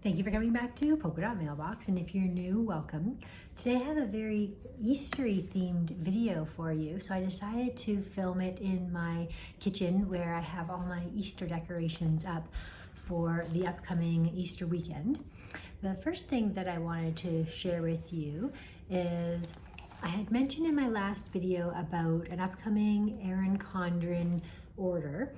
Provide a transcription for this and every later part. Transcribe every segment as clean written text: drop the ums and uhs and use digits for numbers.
Thank you for coming back to Polka Dot Mailbox, and if you're new, welcome. Today I have a very Eastery themed video for you, so I decided to film it in my kitchen where I have all my Easter decorations up for the upcoming Easter weekend. The first thing that I wanted to share with you is I had mentioned in my last video about an upcoming Erin Condren order.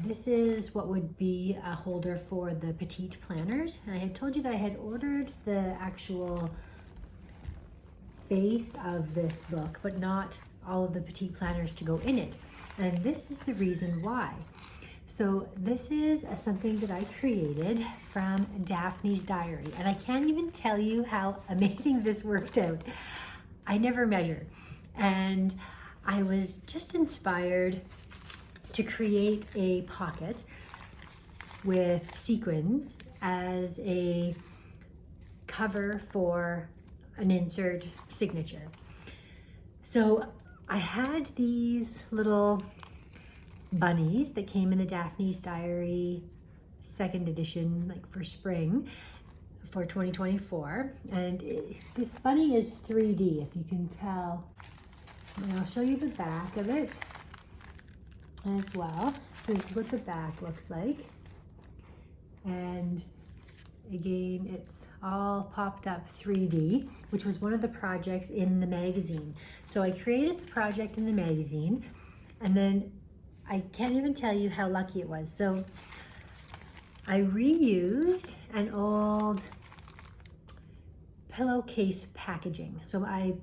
This is what would be a holder for the petite planners. And I had told you that I had ordered the actual base of this book, but not all of the petite planners to go in it. And this is the reason why. So this is something that I created from Daphne's diary. And I can't even tell you how amazing this worked out. I never measure. And I was just inspired to create a pocket with sequins as a cover for an insert signature. So I had these little bunnies that came in the Daphne's Diary second edition, like for spring for 2024. And this bunny is 3D, if you can tell. And I'll show you the back of it as well. So this is what the back looks like. And again, it's all popped up 3D, which was one of the projects in the magazine. So I created the project in the magazine, and then I can't even tell you how lucky it was. So I reused an old pillowcase packaging. So I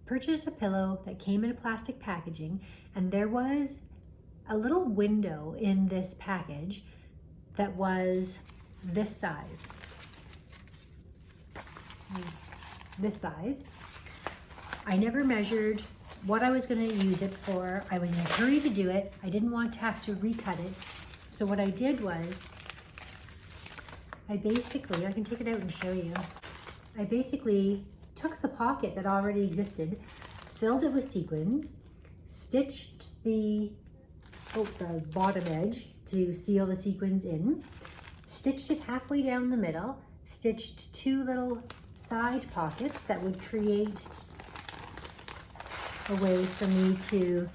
purchased a pillow that came in a plastic packaging, and there was a little window in this package that was this size. This size. I never measured what I was going to use it for. I was in a hurry to do it. I didn't want to have to recut it. So what I did was, I can take it out and show you. I basically took the pocket that already existed, filled it with sequins, stitched the bottom edge to seal the sequins in, stitched it halfway down the middle, stitched two little side pockets that would create a way for me to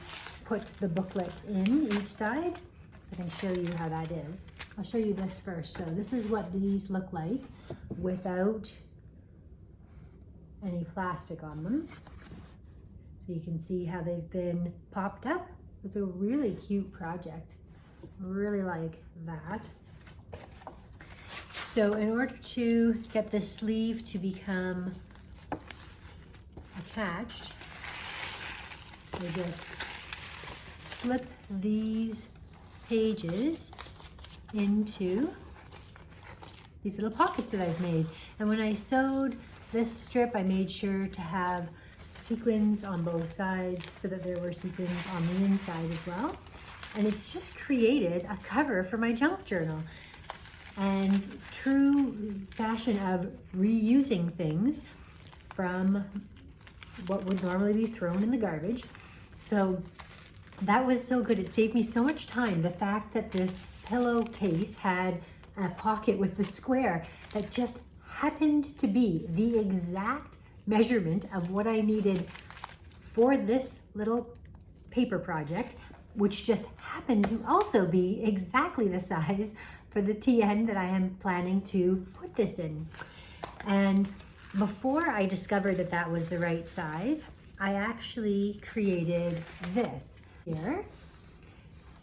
put the booklet in each side. So I can show you how that is. I'll show you this first. So this is what these look like without any plastic on them. So you can see how they've been popped up. It's a really cute project. Really like that. So in order to get the sleeve to become attached, I just slip these pages into these little pockets that I've made. And when I sewed this strip, I made sure to have sequins on both sides so that there were sequins on the inside as well. And it's just created a cover for my junk journal. And true fashion of reusing things from what would normally be thrown in the garbage. So that was so good. It saved me so much time. The fact that this pillowcase had a pocket with the square that just happened to be the exact measurement of what I needed for this little paper project, which just happened to also be exactly the size for the TN that I am planning to put this in. And before I discovered that that was the right size, I actually created this here.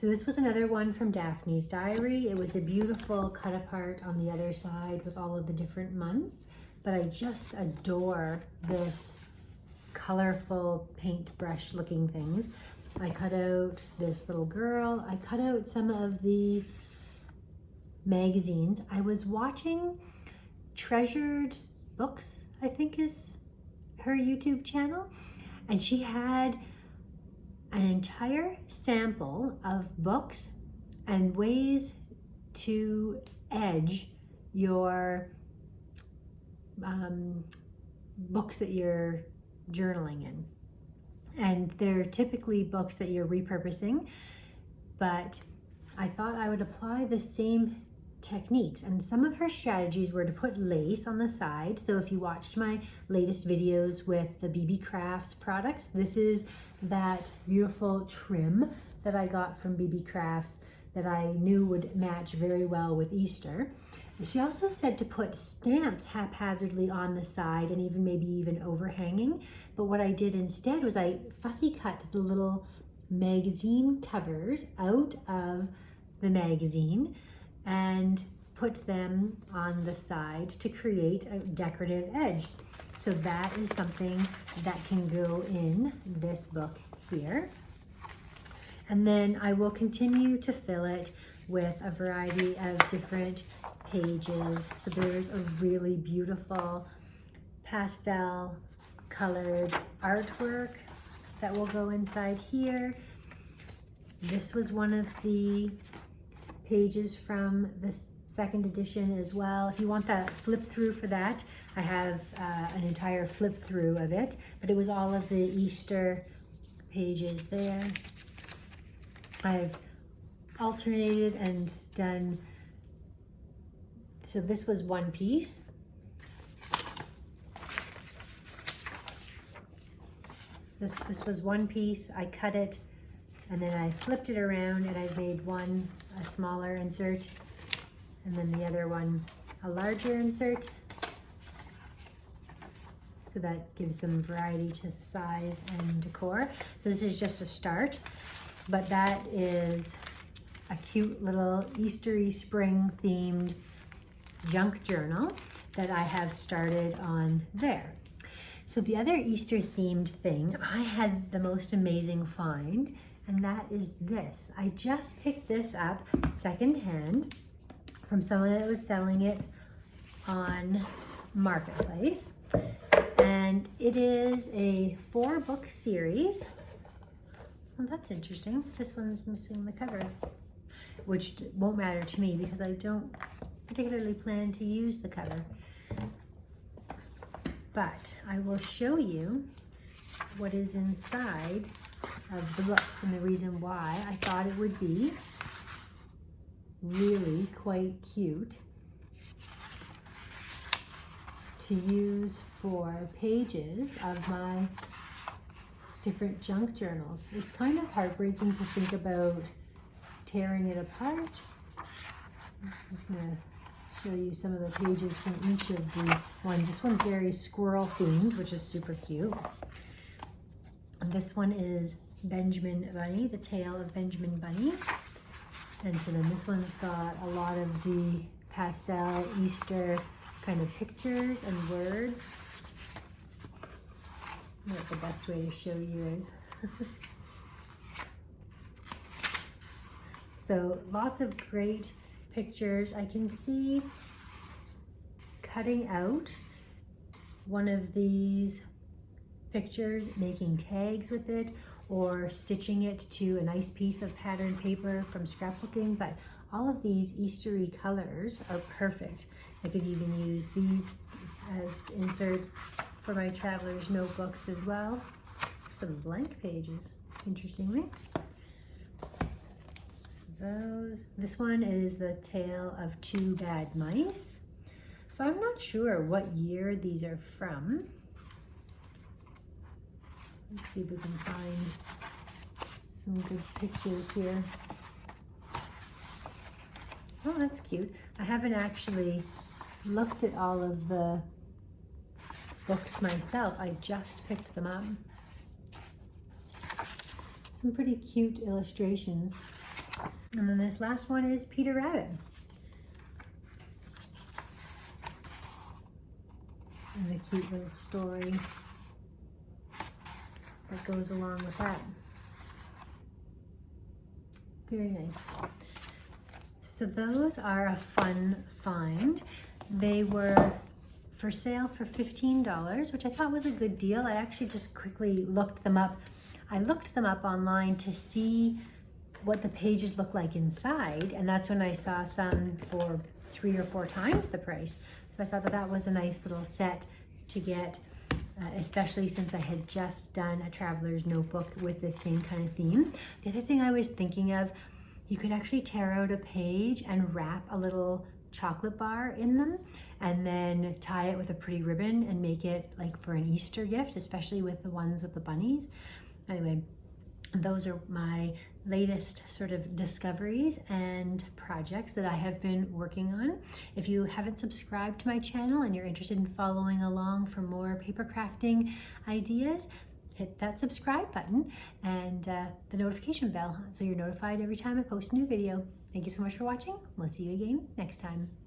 So this was another one from Daphne's Diary. It was a beautiful cut apart on the other side with all of the different months. But I just adore this colorful paintbrush looking things. I cut out this little girl. I cut out some of the magazines. I was watching Treasured Books, I think is her YouTube channel. And she had an entire sample of books and ways to edge your books that you're journaling in. And they're typically books that you're repurposing, but I thought I would apply the same techniques, and some of her strategies were to put lace on the side. So if you watched my latest videos with the BB products, this is that beautiful trim that I got from BB that I knew would match very well with Easter. She also said to put stamps haphazardly on the side and maybe even overhanging. But what I did instead was I fussy cut the little magazine covers out of the magazine and put them on the side to create a decorative edge. So that is something that can go in this book here. And then I will continue to fill it with a variety of different pages. So there's a really beautiful pastel colored artwork that will go inside here. This was one of the pages from the second edition as well. If you want that flip through for that, I have an entire flip through of it, but it was all of the Easter pages there. I've alternated and done, so this was one piece. This was one piece. I cut it and then I flipped it around and I made one a smaller insert and then the other one a larger insert. So that gives some variety to the size and decor. So this is just a start, but that is a cute little Eastery spring themed junk journal that I have started on there. So the other Easter themed thing, I had the most amazing find, and that is this. I just picked this up secondhand from someone that was selling it on Marketplace. And it is a 4-book series. Well, that's interesting. This one's missing the cover, which won't matter to me because I don't particularly plan to use the cover. But I will show you what is inside of the books and the reason why I thought it would be really quite cute to use for pages of my different junk journals. It's kind of heartbreaking to think about tearing it apart. I'm just gonna show you some of the pages from each of the ones. This one's very squirrel themed, which is super cute. And this one is Benjamin Bunny, the tale of Benjamin Bunny. And so then this one's got a lot of the pastel Easter kind of pictures and words. I don't know what the best way to show you is. So lots of great pictures. I can see cutting out one of these pictures, making tags with it, or stitching it to a nice piece of patterned paper from scrapbooking, but all of these Eastery colors are perfect. I could even use these as inserts for my traveler's notebooks as well. Some blank pages, interestingly. This one is the tale of 2 bad mice. So I'm not sure what year these are from. Let's see if we can find some good pictures here. Oh, that's cute. I haven't actually looked at all of the books myself. I just picked them up. Some pretty cute illustrations. And then this last one is Peter Rabbit. And a cute little story that goes along with that. Very nice. So those are a fun find. They were for sale for $15, which I thought was a good deal. I actually just quickly looked them up. I looked them up online to see what the pages look like inside, and that's when I saw some for 3 or 4 times the price. So I thought that that was a nice little set to get, especially since I had just done a traveler's notebook with the same kind of theme. The other thing I was thinking of, you could actually tear out a page and wrap a little chocolate bar in them, and then tie it with a pretty ribbon and make it like for an Easter gift, especially with the ones with the bunnies. Anyway, those are my latest sort of discoveries and projects that I have been working on. If you haven't subscribed to my channel and you're interested in following along for more paper crafting ideas, hit that subscribe button and the notification bell so you're notified every time I post a new video. Thank you so much for watching. We'll see you again next time.